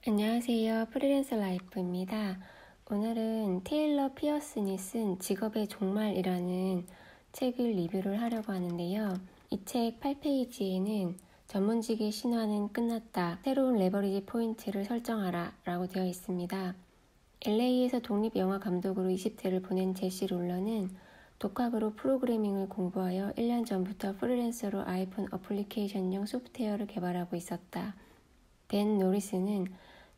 안녕하세요. 프리랜서 라이프입니다. 오늘은 테일러 피어슨이 쓴 직업의 종말이라는 책을 리뷰를 하려고 하는데요. 이 책 8페이지에는 전문직의 신화는 끝났다. 새로운 레버리지 포인트를 설정하라 라고 되어 있습니다. LA에서 독립영화 감독으로 20대를 보낸 제시 롤러는 독학으로 프로그래밍을 공부하여 1년 전부터 프리랜서로 아이폰 어플리케이션용 소프트웨어를 개발하고 있었다. 댄 노리스는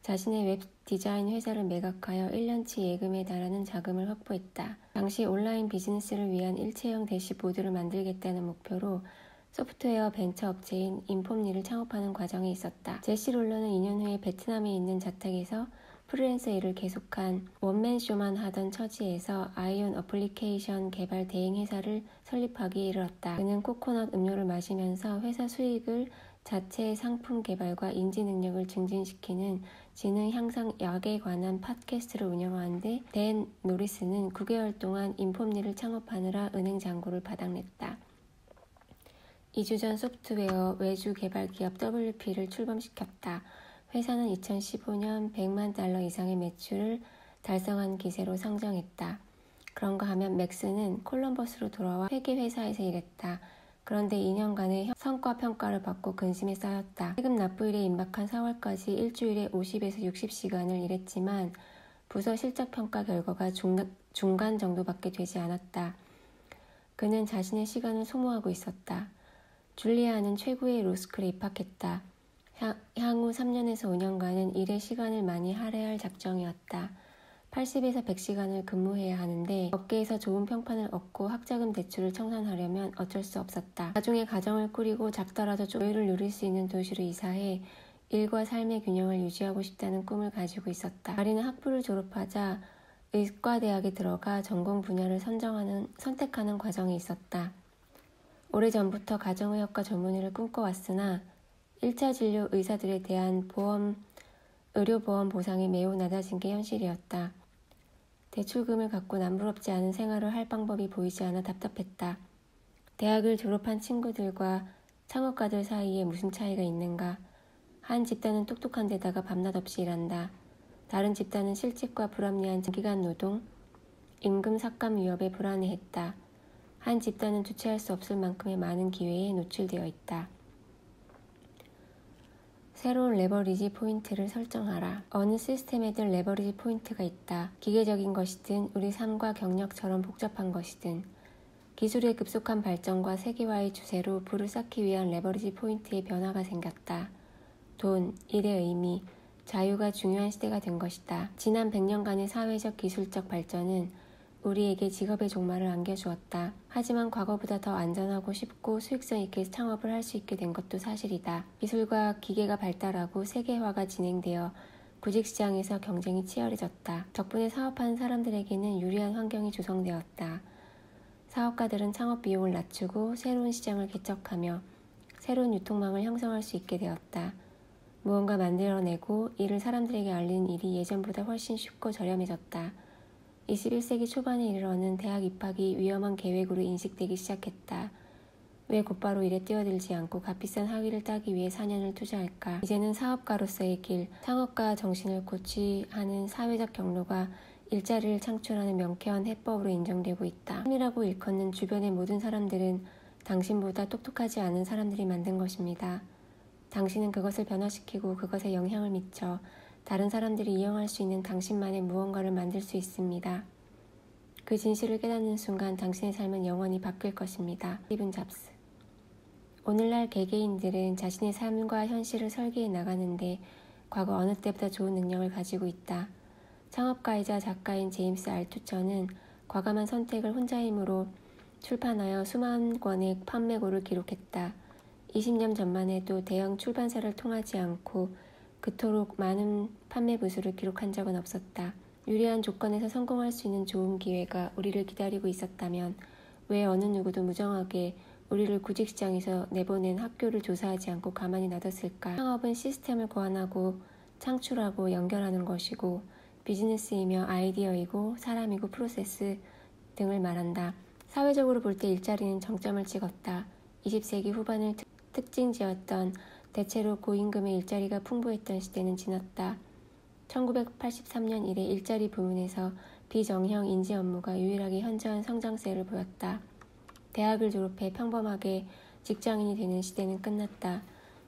자신의 웹 디자인 회사를 매각하여 1년치 예금에 달하는 자금을 확보했다. 당시 온라인 비즈니스를 위한 일체형 대시보드를 만들겠다는 목표로 소프트웨어 벤처 업체인 인폼니를 창업하는 과정에 있었다. 제시 롤러는 2년 후에 베트남에 있는 자택에서 프리랜서 일을 계속한 원맨쇼만 하던 처지에서 아이온 어플리케이션 개발 대행 회사를 설립하기에 이르렀다. 그는 코코넛 음료를 마시면서 회사 수익을 자체 상품 개발과 인지 능력을 증진시키는 지능 향상 약에 관한 팟캐스트를 운영하는데 댄 노리스는 9개월 동안 인폼니를 창업하느라 은행 잔고를 바닥냈다. 2주 전 소프트웨어 외주 개발 기업 WP를 출범시켰다. 회사는 2015년 100만 달러 이상의 매출을 달성한 기세로 상정했다. 그런가 하면 맥스는 콜럼버스로 돌아와 회계회사에서 일했다. 그런데 2년간의 성과 평가를 받고 근심에 쌓였다. 세금 납부일에 임박한 4월까지 일주일에 50에서 60시간을 일했지만 부서 실적평가 결과가 중간 정도밖에 되지 않았다. 그는 자신의 시간을 소모하고 있었다. 줄리아는 최고의 로스쿨에 입학했다. 향후 3년에서 5년간은 일의 시간을 많이 할애할 작정이었다. 80에서 100시간을 근무해야 하는데 업계에서 좋은 평판을 얻고 학자금 대출을 청산하려면 어쩔 수 없었다. 나중에 가정을 꾸리고 작더라도 좀 여유를 누릴 수 있는 도시로 이사해 일과 삶의 균형을 유지하고 싶다는 꿈을 가지고 있었다. 마리는 학부를 졸업하자 의과대학에 들어가 전공 분야를 선택하는 과정에 있었다. 오래전부터 가정의학과 전문의를 꿈꿔왔으나 1차 진료 의사들에 대한 의료보험 보상이 매우 낮아진 게 현실이었다. 대출금을 갖고 남부럽지 않은 생활을 할 방법이 보이지 않아 답답했다. 대학을 졸업한 친구들과 창업가들 사이에 무슨 차이가 있는가? 한 집단은 똑똑한 데다가 밤낮 없이 일한다. 다른 집단은 실직과 불합리한 장기간 노동, 임금 삭감 위협에 불안해했다. 한 집단은 주체할 수 없을 만큼의 많은 기회에 노출되어 있다. 새로운 레버리지 포인트를 설정하라. 어느 시스템에든 레버리지 포인트가 있다. 기계적인 것이든 우리 삶과 경력처럼 복잡한 것이든 기술의 급속한 발전과 세계화의 추세로 부를 쌓기 위한 레버리지 포인트의 변화가 생겼다. 돈, 일의 의미, 자유가 중요한 시대가 된 것이다. 지난 100년간의 사회적 기술적 발전은 우리에게 직업의 종말을 안겨주었다. 하지만 과거보다 더 안전하고 쉽고 수익성 있게 창업을 할 수 있게 된 것도 사실이다. 기술과 기계가 발달하고 세계화가 진행되어 구직시장에서 경쟁이 치열해졌다. 덕분에 사업하는 사람들에게는 유리한 환경이 조성되었다. 사업가들은 창업 비용을 낮추고 새로운 시장을 개척하며 새로운 유통망을 형성할 수 있게 되었다. 무언가 만들어내고 이를 사람들에게 알리는 일이 예전보다 훨씬 쉽고 저렴해졌다. 21세기 초반에 이르러는 대학 입학이 위험한 계획으로 인식되기 시작했다. 왜 곧바로 일에 뛰어들지 않고 값비싼 학위를 따기 위해 4년을 투자할까? 이제는 사업가로서의 길, 창업가 정신을 고취하는 사회적 경로가 일자리를 창출하는 명쾌한 해법으로 인정되고 있다. 꿈이라고 일컫는 주변의 모든 사람들은 당신보다 똑똑하지 않은 사람들이 만든 것입니다. 당신은 그것을 변화시키고 그것에 영향을 미쳐 다른 사람들이 이용할 수 있는 당신만의 무언가를 만들 수 있습니다. 그 진실을 깨닫는 순간 당신의 삶은 영원히 바뀔 것입니다. 스티븐 잡스. 오늘날 개개인들은 자신의 삶과 현실을 설계해 나가는데 과거 어느 때보다 좋은 능력을 가지고 있다. 창업가이자 작가인 제임스 알투처는 과감한 선택을 혼자 힘으로 출판하여 수만 권의 판매고를 기록했다. 20년 전만 해도 대형 출판사를 통하지 않고 그토록 많은 판매 부수를 기록한 적은 없었다. 유리한 조건에서 성공할 수 있는 좋은 기회가 우리를 기다리고 있었다면 왜 어느 누구도 무정하게 우리를 구직시장에서 내보낸 학교를 조사하지 않고 가만히 놔뒀을까? 창업은 시스템을 고안하고 창출하고 연결하는 것이고 비즈니스이며 아이디어이고 사람이고 프로세스 등을 말한다. 사회적으로 볼 때 일자리는 정점을 찍었다. 20세기 후반을 특징지었던 대체로 고임금의 일자리가 풍부했던 시대는 지났다. 1983년 이래 일자리 부문에서 비정형 인지 업무가 유일하게 현저한 성장세를 보였다. 대학을 졸업해 평범하게 직장인이 되는 시대는 끝났다.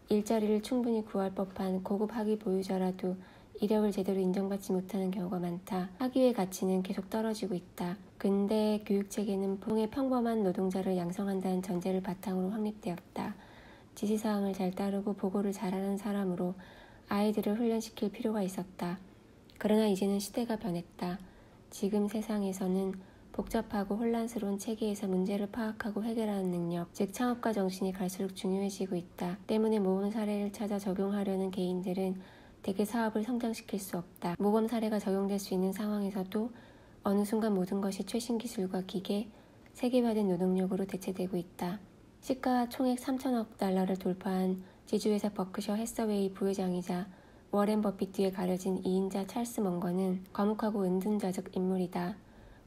일자리를 충분히 구할 법한 고급 학위 보유자라도 이력을 제대로 인정받지 못하는 경우가 많다. 학위의 가치는 계속 떨어지고 있다. 근대 교육체계는 보통의 평범한 노동자를 양성한다는 전제를 바탕으로 확립되었다. 지시사항을 잘 따르고 보고를 잘하는 사람으로 아이들을 훈련시킬 필요가 있었다. 그러나 이제는 시대가 변했다. 지금 세상에서는 복잡하고 혼란스러운 체계에서 문제를 파악하고 해결하는 능력, 즉 창업가 정신이 갈수록 중요해지고 있다. 때문에 모범 사례를 찾아 적용하려는 개인들은 대개 사업을 성장시킬 수 없다. 모범 사례가 적용될 수 있는 상황에서도 어느 순간 모든 것이 최신 기술과 기계, 세계화된 노동력으로 대체되고 있다. 시가 총액 3천억 달러를 돌파한 지주회사 버크셔 해서웨이 부회장이자 워렌 버핏 뒤에 가려진 2인자 찰스 먼거는 과묵하고 은둔자적 인물이다.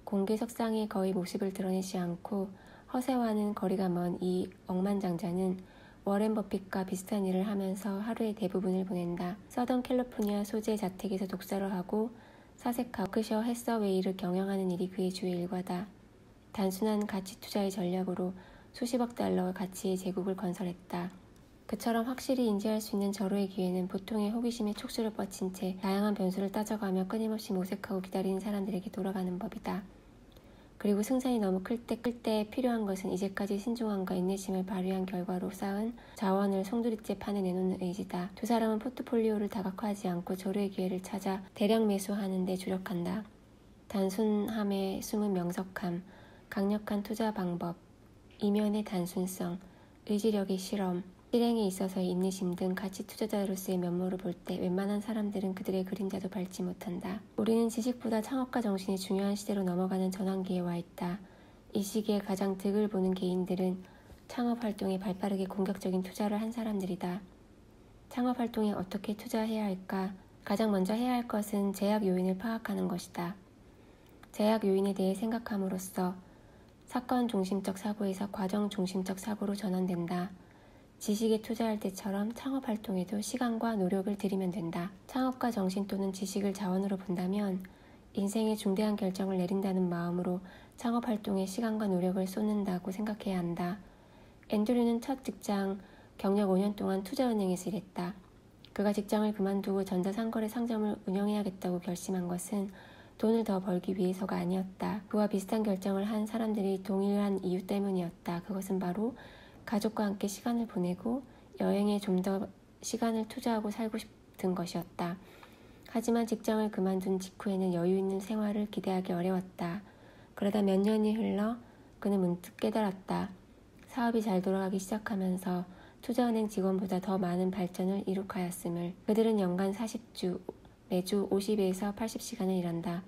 공개석상에 거의 모습을 드러내지 않고 허세와는 거리가 먼 이 억만장자는 워렌 버핏과 비슷한 일을 하면서 하루의 대부분을 보낸다. 서던 캘리포니아 소재 자택에서 독서를 하고 사색하고 버크셔 해서웨이를 경영하는 일이 그의 주요 일과다. 단순한 가치 투자의 전략으로 수십억 달러 가치의 제국을 건설했다. 그처럼 확실히 인지할 수 있는 절호의 기회는 보통의 호기심에 촉수를 뻗친 채 다양한 변수를 따져가며 끊임없이 모색하고 기다리는 사람들에게 돌아가는 법이다. 그리고 승산이 너무 클 때 필요한 것은 이제까지 신중함과 인내심을 발휘한 결과로 쌓은 자원을 송두리째 판에 내놓는 의지다. 두 사람은 포트폴리오를 다각화하지 않고 절호의 기회를 찾아 대량 매수하는 데 주력한다. 단순함에 숨은 명석함, 강력한 투자 방법, 이면의 단순성, 의지력의 실험, 실행에 있어서의 인내심 등 가치 투자자로서의 면모를 볼 때 웬만한 사람들은 그들의 그림자도 밟지 못한다. 우리는 지식보다 창업가 정신이 중요한 시대로 넘어가는 전환기에 와 있다. 이 시기에 가장 득을 보는 개인들은 창업활동에 발빠르게 공격적인 투자를 한 사람들이다. 창업활동에 어떻게 투자해야 할까? 가장 먼저 해야 할 것은 제약 요인을 파악하는 것이다. 제약 요인에 대해 생각함으로써 사건 중심적 사고에서 과정 중심적 사고로 전환된다. 지식에 투자할 때처럼 창업활동에도 시간과 노력을 들이면 된다. 창업가 정신 또는 지식을 자원으로 본다면 인생의 중대한 결정을 내린다는 마음으로 창업활동에 시간과 노력을 쏟는다고 생각해야 한다. 앤드류는 첫 직장 경력 5년 동안 투자은행에서 일했다. 그가 직장을 그만두고 전자상거래 상점을 운영해야겠다고 결심한 것은 돈을 더 벌기 위해서가 아니었다. 그와 비슷한 결정을 한 사람들이 동일한 이유 때문이었다. 그것은 바로 가족과 함께 시간을 보내고 여행에 좀 더 시간을 투자하고 살고 싶은 것이었다. 하지만 직장을 그만둔 직후에는 여유 있는 생활을 기대하기 어려웠다. 그러다 몇 년이 흘러 그는 문득 깨달았다. 사업이 잘 돌아가기 시작하면서 투자은행 직원보다 더 많은 발전을 이룩하였음을. 그들은 연간 40주, 매주 50에서 80시간을 일한다.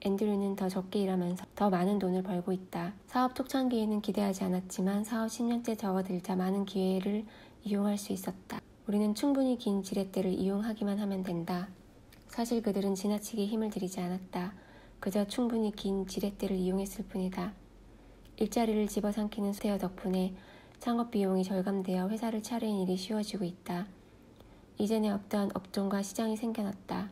앤드류는 더 적게 일하면서 더 많은 돈을 벌고 있다. 사업 초창기에는 기대하지 않았지만 사업 10년째 접어들자 많은 기회를 이용할 수 있었다. 우리는 충분히 긴 지렛대를 이용하기만 하면 된다. 사실 그들은 지나치게 힘을 들이지 않았다. 그저 충분히 긴 지렛대를 이용했을 뿐이다. 일자리를 집어삼키는 소태어 덕분에 창업 비용이 절감되어 회사를 차리는 일이 쉬워지고 있다. 이전에 없던 업종과 시장이 생겨났다.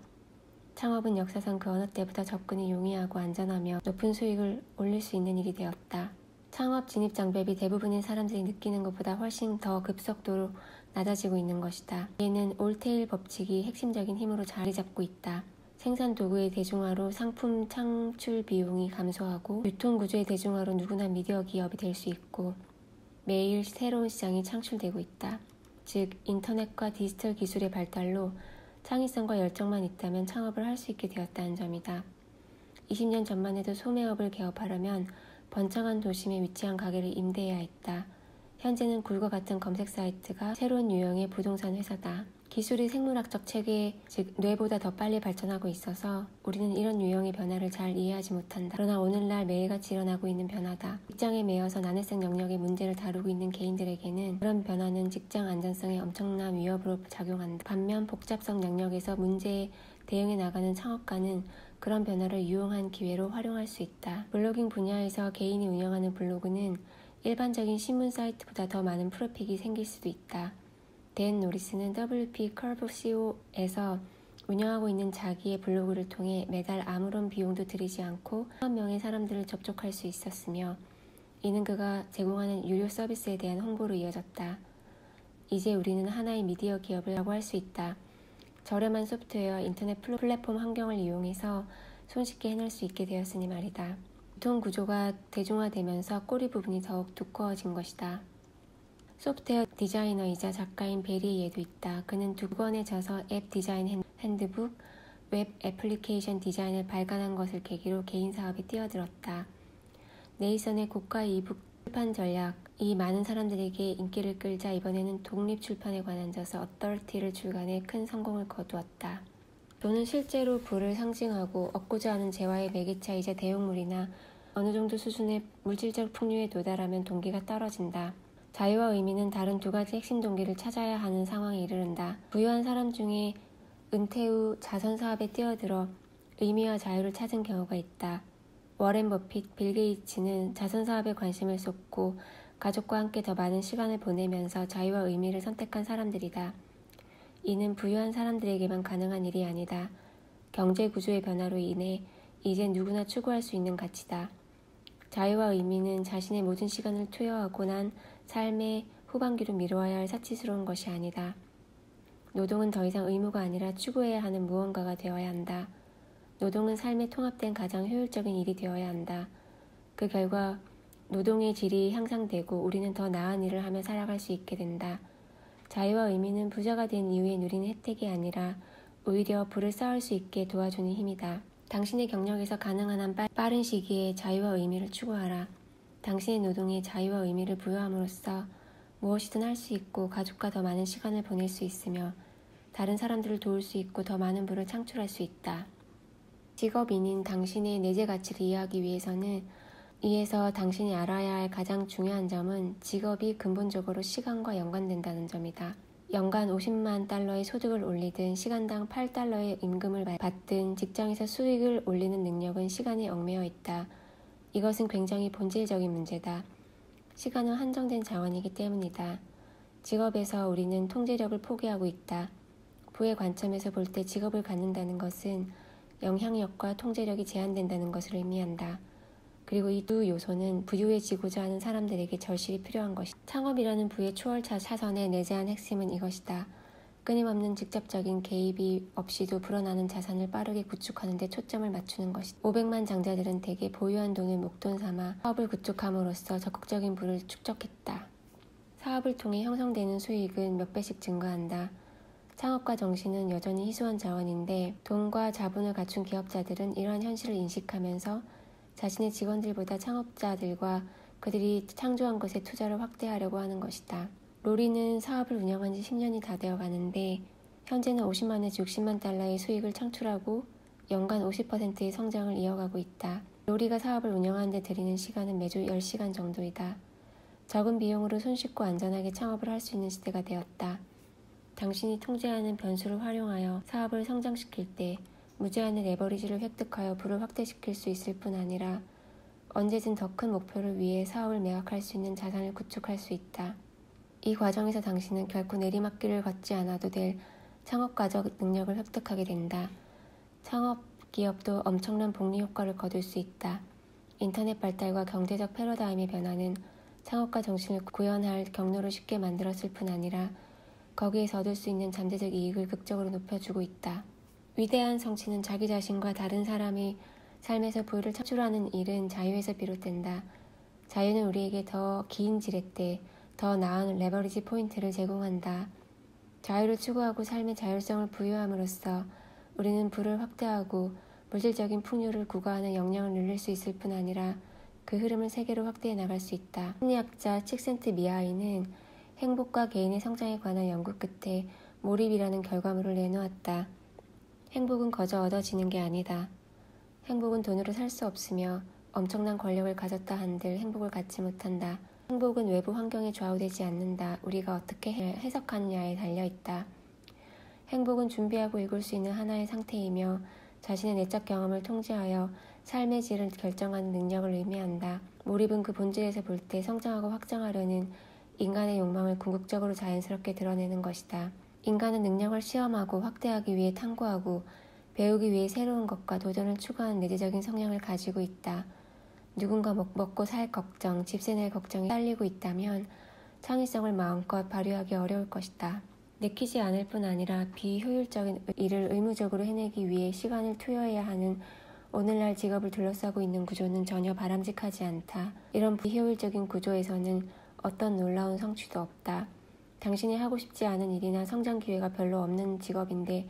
창업은 역사상 그 어느 때보다 접근이 용이하고 안전하며 높은 수익을 올릴 수 있는 일이 되었다. 창업 진입 장벽이 대부분의 사람들이 느끼는 것보다 훨씬 더 급속도로 낮아지고 있는 것이다. 이에는 올테일 법칙이 핵심적인 힘으로 자리 잡고 있다. 생산 도구의 대중화로 상품 창출 비용이 감소하고 유통 구조의 대중화로 누구나 미디어 기업이 될 수 있고 매일 새로운 시장이 창출되고 있다. 즉 인터넷과 디지털 기술의 발달로 창의성과 열정만 있다면 창업을 할 수 있게 되었다는 점이다. 20년 전만 해도 소매업을 개업하려면 번창한 도심에 위치한 가게를 임대해야 했다. 현재는 굴과 같은 검색 사이트가 새로운 유형의 부동산 회사다. 기술이 생물학적 체계, 즉 뇌보다 더 빨리 발전하고 있어서 우리는 이런 유형의 변화를 잘 이해하지 못한다. 그러나 오늘날 매일같이 일어나고 있는 변화다. 직장에 매여서 난해성 영역의 문제를 다루고 있는 개인들에게는 그런 변화는 직장 안전성에 엄청난 위협으로 작용한다. 반면 복잡성 영역에서 문제에 대응해 나가는 창업가는 그런 변화를 유용한 기회로 활용할 수 있다. 블로깅 분야에서 개인이 운영하는 블로그는 일반적인 신문 사이트보다 더 많은 트래픽이 생길 수도 있다. 댄 노리스는 WP Curve CO에서 운영하고 있는 자기의 블로그를 통해 매달 아무런 비용도 들이지 않고 1,000명의 사람들을 접촉할 수 있었으며 이는 그가 제공하는 유료 서비스에 대한 홍보로 이어졌다. 이제 우리는 하나의 미디어 기업이라고 할 수 있다. 저렴한 소프트웨어, 인터넷 플랫폼 환경을 이용해서 손쉽게 해낼 수 있게 되었으니 말이다. 유통 구조가 대중화되면서 꼬리 부분이 더욱 두꺼워진 것이다. 소프트웨어 디자이너이자 작가인 베리의 예도 있다. 그는 2권의 저서 앱 디자인 핸드북, 웹 애플리케이션 디자인을 발간한 것을 계기로 개인 사업에 뛰어들었다. 네이선의 고가 이북 출판 전략이 많은 사람들에게 인기를 끌자 이번에는 독립 출판에 관한 저서 어더리티를 출간해 큰 성공을 거두었다. 돈은 실제로 부를 상징하고 얻고자 하는 재화의 매개차이자 대용물이나 어느 정도 수준의 물질적 풍요에 도달하면 동기가 떨어진다. 자유와 의미는 다른 두 가지 핵심 동기를 찾아야 하는 상황에 이르른다. 부유한 사람 중에 은퇴 후 자선사업에 뛰어들어 의미와 자유를 찾은 경우가 있다. 워렌 버핏, 빌 게이츠는 자선사업에 관심을 쏟고 가족과 함께 더 많은 시간을 보내면서 자유와 의미를 선택한 사람들이다. 이는 부유한 사람들에게만 가능한 일이 아니다. 경제 구조의 변화로 인해 이제 누구나 추구할 수 있는 가치다. 자유와 의미는 자신의 모든 시간을 투여하고 난 삶의 후반기로 미루어야 할 사치스러운 것이 아니다. 노동은 더 이상 의무가 아니라 추구해야 하는 무언가가 되어야 한다. 노동은 삶의 통합된 가장 효율적인 일이 되어야 한다. 그 결과 노동의 질이 향상되고 우리는 더 나은 일을 하며 살아갈 수 있게 된다. 자유와 의미는 부자가 된 이후에 누리는 혜택이 아니라 오히려 부를 쌓을 수 있게 도와주는 힘이다. 당신의 경력에서 가능한 한 빠른 시기에 자유와 의미를 추구하라. 당신의 노동에 자유와 의미를 부여함으로써 무엇이든 할 수 있고 가족과 더 많은 시간을 보낼 수 있으며 다른 사람들을 도울 수 있고 더 많은 부를 창출할 수 있다. 직업인인 당신의 내재 가치를 이해하기 위해서는 이에서 당신이 알아야 할 가장 중요한 점은 직업이 근본적으로 시간과 연관된다는 점이다. 연간 50만 달러의 소득을 올리든 시간당 8달러의 임금을 받든 직장에서 수익을 올리는 능력은 시간에 얽매여 있다. 이것은 굉장히 본질적인 문제다. 시간은 한정된 자원이기 때문이다. 직업에서 우리는 통제력을 포기하고 있다. 부의 관점에서 볼 때 직업을 갖는다는 것은 영향력과 통제력이 제한된다는 것을 의미한다. 그리고 이 두 요소는 부유해지고자 하는 사람들에게 절실히 필요한 것이다. 창업이라는 부의 초월차 차선의 내재한 핵심은 이것이다. 끊임없는 직접적인 개입이 없이도 불어나는 자산을 빠르게 구축하는 데 초점을 맞추는 것이다. 500만 장자들은 대개 보유한 돈을 목돈 삼아 사업을 구축함으로써 적극적인 부를 축적했다. 사업을 통해 형성되는 수익은 몇 배씩 증가한다. 창업가 정신은 여전히 희소한 자원인데 돈과 자본을 갖춘 기업자들은 이러한 현실을 인식하면서 자신의 직원들보다 창업자들과 그들이 창조한 것에 투자를 확대하려고 하는 것이다. 로리는 사업을 운영한 지 10년이 다 되어 가는데 현재는 50만에서 60만 달러의 수익을 창출하고 연간 50%의 성장을 이어가고 있다. 로리가 사업을 운영하는 데 들이는 시간은 매주 10시간 정도이다. 적은 비용으로 손쉽고 안전하게 창업을 할 수 있는 시대가 되었다. 당신이 통제하는 변수를 활용하여 사업을 성장시킬 때 무제한의 레버리지를 획득하여 부를 확대시킬 수 있을 뿐 아니라 언제든 더 큰 목표를 위해 사업을 매각할 수 있는 자산을 구축할 수 있다. 이 과정에서 당신은 결코 내리막길을 걷지 않아도 될 창업가적 능력을 획득하게 된다. 창업 기업도 엄청난 복리 효과를 거둘 수 있다. 인터넷 발달과 경제적 패러다임의 변화는 창업가 정신을 구현할 경로를 쉽게 만들었을 뿐 아니라 거기에서 얻을 수 있는 잠재적 이익을 극적으로 높여주고 있다. 위대한 성취는 자기 자신과 다른 사람의 삶에서 부를 창출하는 일은 자유에서 비롯된다. 자유는 우리에게 더 긴 지렛대, 더 나은 레버리지 포인트를 제공한다. 자유를 추구하고 삶의 자율성을 부여함으로써 우리는 부를 확대하고 물질적인 풍요를 구가하는 역량을 늘릴 수 있을 뿐 아니라 그 흐름을 세계로 확대해 나갈 수 있다. 심리학자 칙센트 미하이는 행복과 개인의 성장에 관한 연구 끝에 몰입이라는 결과물을 내놓았다. 행복은 거저 얻어지는 게 아니다. 행복은 돈으로 살 수 없으며 엄청난 권력을 가졌다 한들 행복을 갖지 못한다. 행복은 외부 환경에 좌우되지 않는다. 우리가 어떻게 해석하느냐에 달려있다. 행복은 준비하고 읽을 수 있는 하나의 상태이며 자신의 내적 경험을 통제하여 삶의 질을 결정하는 능력을 의미한다. 몰입은 그 본질에서 볼 때 성장하고 확장하려는 인간의 욕망을 궁극적으로 자연스럽게 드러내는 것이다. 인간은 능력을 시험하고 확대하기 위해 탐구하고 배우기 위해 새로운 것과 도전을 추구하는 내재적인 성향을 가지고 있다. 누군가 먹고 살 걱정, 집세 낼 걱정이 딸리고 있다면 창의성을 마음껏 발휘하기 어려울 것이다. 내키지 않을 뿐 아니라 비효율적인 일을 의무적으로 해내기 위해 시간을 투여해야 하는 오늘날 직업을 둘러싸고 있는 구조는 전혀 바람직하지 않다. 이런 비효율적인 구조에서는 어떤 놀라운 성취도 없다. 당신이 하고 싶지 않은 일이나 성장 기회가 별로 없는 직업인데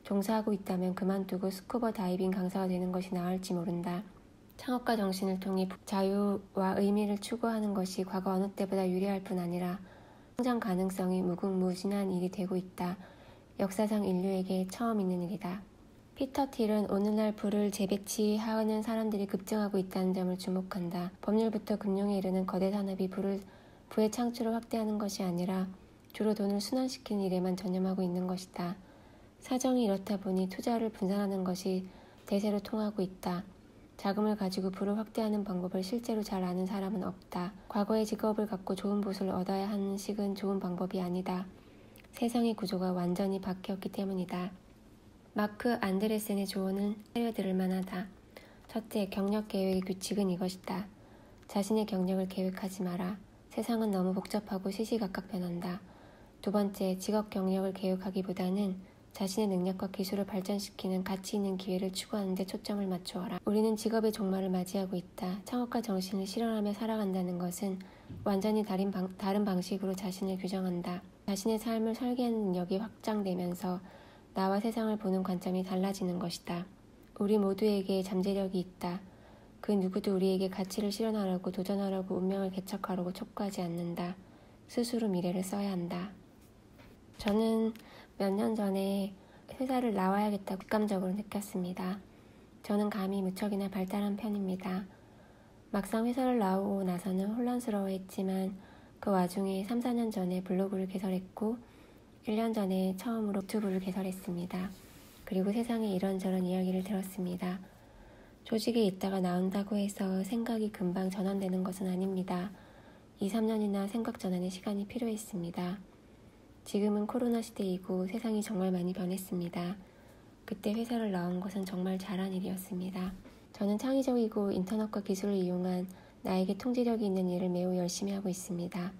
종사하고 있다면 그만두고 스쿠버 다이빙 강사가 되는 것이 나을지 모른다. 창업가 정신을 통해 자유와 의미를 추구하는 것이 과거 어느 때보다 유리할 뿐 아니라 성장 가능성이 무궁무진한 일이 되고 있다. 역사상 인류에게 처음 있는 일이다. 피터 틸은 오늘날 부를 재배치하는 사람들이 급증하고 있다는 점을 주목한다. 법률부터 금융에 이르는 거대 산업이 부의 창출을 확대하는 것이 아니라 주로 돈을 순환시키는 일에만 전념하고 있는 것이다. 사정이 이렇다 보니 투자를 분산하는 것이 대세로 통하고 있다. 자금을 가지고 부를 확대하는 방법을 실제로 잘 아는 사람은 없다. 과거의 직업을 갖고 좋은 보수를 얻어야 하는 식은 좋은 방법이 아니다. 세상의 구조가 완전히 바뀌었기 때문이다. 마크 안드레센의 조언은 새겨들을 만하다. 첫째, 경력 계획의 규칙은 이것이다. 자신의 경력을 계획하지 마라. 세상은 너무 복잡하고 시시각각 변한다. 두 번째, 직업 경력을 계획하기보다는 자신의 능력과 기술을 발전시키는 가치 있는 기회를 추구하는 데 초점을 맞추어라. 우리는 직업의 종말을 맞이하고 있다. 창업가 정신을 실현하며 살아간다는 것은 완전히 다른 방식으로 자신을 규정한다. 자신의 삶을 설계하는 능력이 확장되면서 나와 세상을 보는 관점이 달라지는 것이다. 우리 모두에게 잠재력이 있다. 그 누구도 우리에게 가치를 실현하려고 도전하려고 운명을 개척하려고 촉구하지 않는다. 스스로 미래를 써야 한다. 저는 몇 년 전에 회사를 나와야겠다고 직감적으로 느꼈습니다. 저는 감이 무척이나 발달한 편입니다. 막상 회사를 나오고 나서는 혼란스러워했지만 그 와중에 3, 4년 전에 블로그를 개설했고 1년 전에 처음으로 유튜브를 개설했습니다. 그리고 세상에 이런저런 이야기를 들었습니다. 조직에 있다가 나온다고 해서 생각이 금방 전환되는 것은 아닙니다. 2, 3년이나 생각 전환에 시간이 필요했습니다. 지금은 코로나 시대이고 세상이 정말 많이 변했습니다. 그때 회사를 나온 것은 정말 잘한 일이었습니다. 저는 창의적이고 인터넷과 기술을 이용한 나에게 통제력이 있는 일을 매우 열심히 하고 있습니다.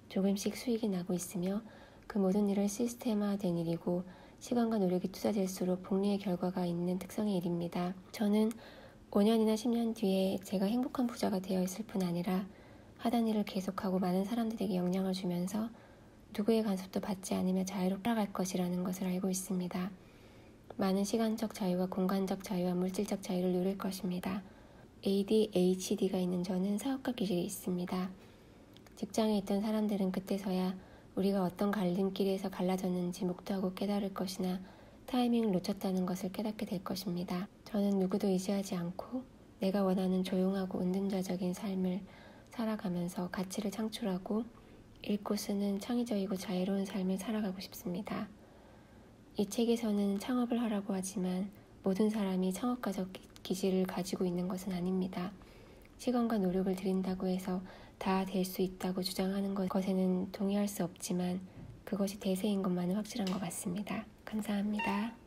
조금씩 수익이 나고 있으며 그 모든 일은 시스템화된 일이고 시간과 노력이 투자될수록 복리의 결과가 있는 특성의 일입니다. 저는 5년이나 10년 뒤에 제가 행복한 부자가 되어 있을 뿐 아니라 하던 일을 계속하고 많은 사람들에게 영향을 주면서 누구의 간섭도 받지 않으며 자유롭게 살아갈 것이라는 것을 알고 있습니다. 많은 시간적 자유와 공간적 자유와 물질적 자유를 누릴 것입니다. ADHD가 있는 저는 사업가 기질이 있습니다. 직장에 있던 사람들은 그때서야 우리가 어떤 갈림길에서 갈라졌는지 목도하고 깨달을 것이나 타이밍을 놓쳤다는 것을 깨닫게 될 것입니다. 저는 누구도 의지하지 않고 내가 원하는 조용하고 은둔자적인 삶을 살아가면서 가치를 창출하고 읽고 쓰는 창의적이고 자유로운 삶을 살아가고 싶습니다. 이 책에서는 창업을 하라고 하지만 모든 사람이 창업가적 기질을 가지고 있는 것은 아닙니다. 시간과 노력을 들인다고 해서 다 될 수 있다고 주장하는 것에는 동의할 수 없지만 그것이 대세인 것만은 확실한 것 같습니다. 감사합니다.